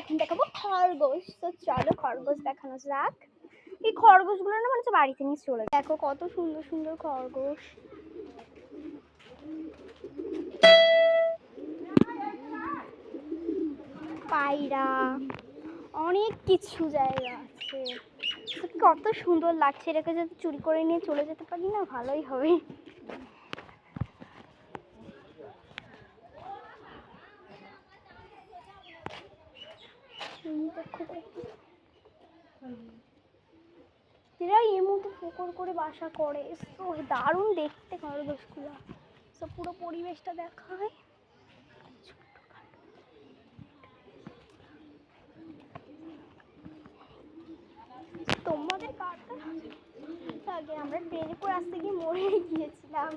এখন দেখাবো খরগোশ। তো চলো খরগোশ দেখানো যাক। এই খরগোশগুলো না মানে বাড়িতে নিয়ে চলে, দেখো কত সুন্দর সুন্দর খরগোশ। পায়রা, অনেক কিছু জায়গা আছে, কত সুন্দর লাগছে। এটাকে যদি চুরি করে নিয়ে চলে যেতে পারি না ভালোই হবে। এরা এর মধ্যে পুকুর করে বাসা করে, তো দারুণ দেখতে খরগোশগুলো। তো পুরো পরিবেশটা দেখায়। তোমাদের কারটা আগে আমরা ট্রেনে করে আসতে গিয়ে মরে গিয়েছিলাম।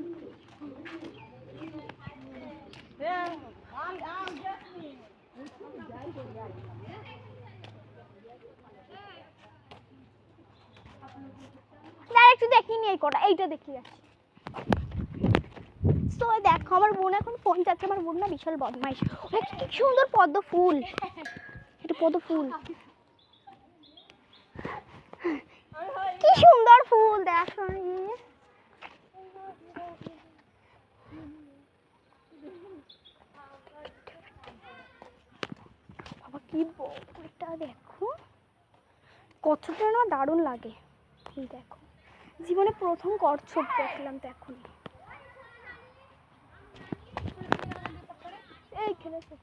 একটু দেখিনি এই কটা, এইটা দেখি যাচ্ছি। তো দেখো আমার বোন এখন ফোন চাচ্ছে। আমার বোন না বিশাল বদমাইশ। কি সুন্দর পদ্ম ফুল, এটা পদ্ম ফুল, কি সুন্দর ফুল দেখো। বাবা কি বড়টা দেখো, কচ্ছপটা না দারুণ লাগে। এই দেখো জীবনে প্রথম কচ্ছপ দেখলাম তো এখন। এই খেলেছে।